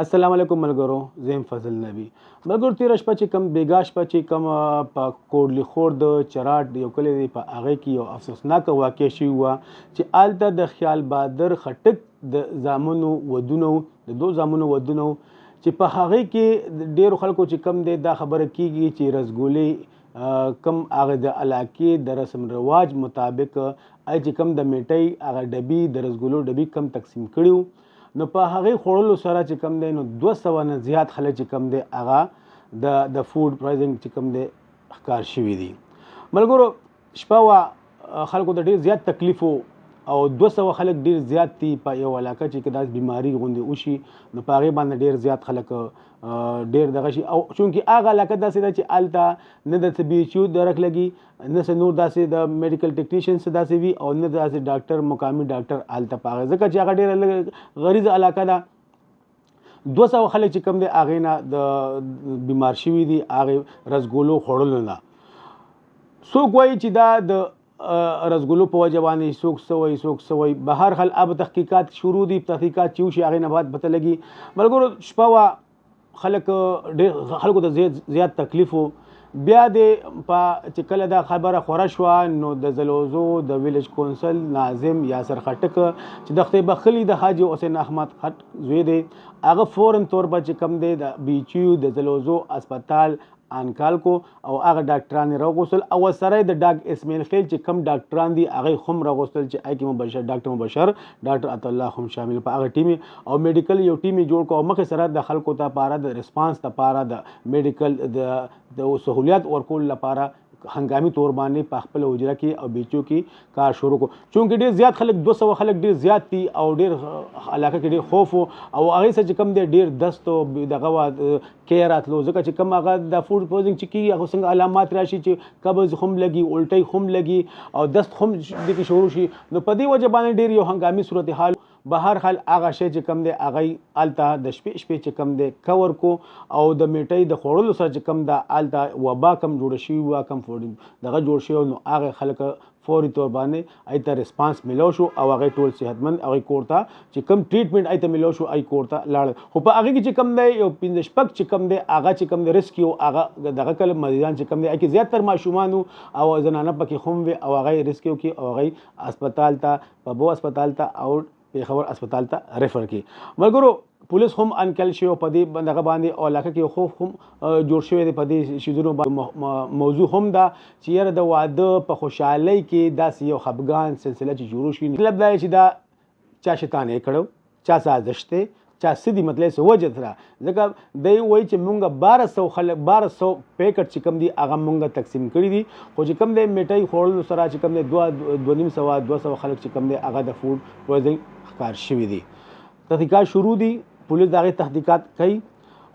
السلام علیکم ملګرو، زه یم فضل نبی. ملګرو تېره شپه چې کوم بېګا شپه چې کوم په کوډلي خور د چراټ یو کلی دی په هغې کې یو افسوسناکه واقع شوې وه چې هلته د خیال بهادر خټک د زامنو ودونه و، د دوو زامنو ودونه و چې په هغې کې د ډېرو خلکو چې کوم دی دا خبره کېږي چې رسګولې کوم هغه د علاقې د رسم رواج مطابق چې کوم د میټۍ هغه ډبي د رسګولو ډبي کم تقسیم کړي وو، نو په هغې خوړلو سره چې کوم دی نو 200 نه زیات خلک چې کوم دی هغه د فوډ پرایزنګ چې کوم دی ښکار شوي دي. ملګرو شپه وه، خلکو ته ډېر زیات تکلیف و او 200 خلک ډېر زیات دي په یو علاقه چې داسې بیماري غوندې وشي نو په هغې باندې ډېر زیات خلک ډېر دغه شي. او چونکې هغه علاقه داسې ده چې هلته نه د BHU درک لګي، نه څه نور داسې د میډیکل ټیکنیشینز داسې وي او نه داسې ډاکټر مقامي ډاکټر هلته په هغه ځکه چې هغه ډېره غریزه علاقه ده. 200 خلک چې کوم دی هغې نه د بیمار شوي دي هغې رسګولو خوړلو نه. څوک وایي چې دا د رسګولو په وجه باندې څوک څه وایي څوک څه وایي، به هر حال اب تحقیقات شروع دي، تحقیقات چې وشي هغې نه بعد پته لګي. ملګرو شپه وه، خلکو ته زیات تکلیف و. بیا د په چې کله دا خبره خوره شوه نو د زلوزو د ویلیج کونسل ناظم یاسر خټک چې د خدای بخښلي د حاجي حسین احمد خټک زوی دی، هغه فورن طور په چې کوم دی د BHU د زلوزو اسپتال انکال کو او هغه ډاکټران یې راوغوښتل او سره د ډاکټر اسماعیل خیل چې کوم ډاکټران دي هغه هم راوغوښتل چې هغې کې ډاکټر مبشر، ډاکټر عطالله هم شامل په هغه ټیم او میډیکل یو ټیم یې جوړ کړ او مخکې سره د خلکو لپاره د ریسپانس لپاره د میډیکل د سهولیات ورکولو لپاره هنګامي طور باندې په خپل حجره کې او BHU کې کار شروع کړو. چونکې ډېر زیات خلک 200 خلک ډېر زیات دي او ډېر علاقه کې ډېر خوف او هغې سره چې کوم دی ډېر دست او دغه وه کیر راتلو، ځکه چې کوم هغه د فوډ پویزنګ چې کېږي هغه څنګه علامات راشي چې قبض هم لګي، الټۍ هم لګي او دست هم دې شروع شي، نو په دې وجه باندې ډېر یو هنګامي صورتحال. به هر حال هغه شی چې کوم دی هغه هلته د شپې چې کوم دی کور کو او د میټۍ د خوړلو سره چې کوم ده هلته وبا کم جوړه شوي وه، کم دغه جوړ شوی نو هغه خلک فوري طور باندې هغې ته ریسپانس میلاو شو او هغې ټول صحتمند هغې کور ته چې کوم ټریټمنټ هغې ته میلاو شو هغې کور ته لاړل. خو په هغې کې چې کوم دی یو 15 چې کوم دی هغه چې کوم دی ریسکیو هغه دغه کله مریضان چې کوم دی هغې کې زیاتر ماشومان او زنانه پکې هم وې او هغه ریسکیو کې او هغې اسپتال ته پبو اسپتال ته او پیښور اسپتال ته ریفر کړي. ملګرو پولیس هم انکل شوی په دې دغه باندې او علاقه کې خوف هم جوړ شوی دی په دې شیزونو باندې. موضوع هم دا چې یاره د واده په خوشحالۍ کې داسې یو خفګان سلسله چې شروع شي، مطلب دا چې دا چا شیطان یې کړو، چا سازش دی، چا څه دي، مطلب څه وجه سره، ځکه دی وایي چې مونږ 1200 خلک 1200 پیکټ چې کوم دي هغه مونږ تقسیم کړي دي، خو چې کوم دی میټۍ خوړلو سره چې کوم دی 200 خلک چې کوم دی هغه د فوډ پویزنګ ښکار شوي دي. تحقیقات شروع دي، پولیس د هغې تحقیقات کوي.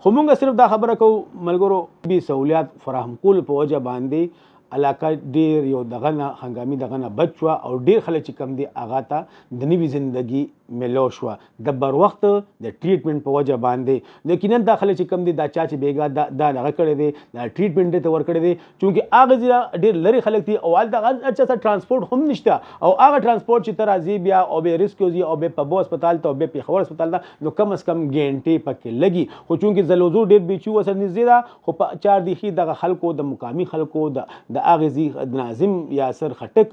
خو مونږ صرف دا خبره کوو ملګرو طبي سهولیات فراهم کولو په وجه باندې علاقه ډېر یو دغه نه هنګامي دغه نه بچ شوه او ډېر خلک چې کوم دی هغه ته د نوي زندګي میلاو شوه د بر وخت د ټریټمنټ په وجه باندې. یقینا دا خلک چې کوم دی دا چا چې بېګا دا دغه کړی دی دا ټریټمنټ دې ته ورکړی دی، چونکې هغه ځای ډېر لرې خلک دي او هلته هر چا سره ټرانسپورټ هم نشته او هغه ټرانسپورټ چې ته راځي بیا او بیا ریسکیو ځي او بیا پبو اسپتال ته او بیا پیښور اسپتال ته نو کم از کم ګنټې پکې لګي. خو چونکې زلوزو ډېر BHU ورسره نږدې ده، خو په چاردیخي دغه خلکو د مقامي خلکو د هغې ناظم یاسر خټک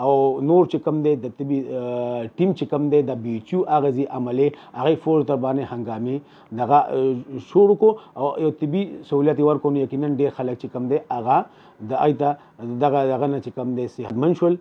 او نور چې کوم دی د طبي ټیم چې کوم دی د BHU هغه ځي عملې هغې فور تر باندې هنګامې دغه شروع کړو او یو طبي سهولیت یې ورکړو. نو یقینا ډېر خلک چې کوم دی هغه د هغې ته دغه نه چې کوم دی صحتمند شول.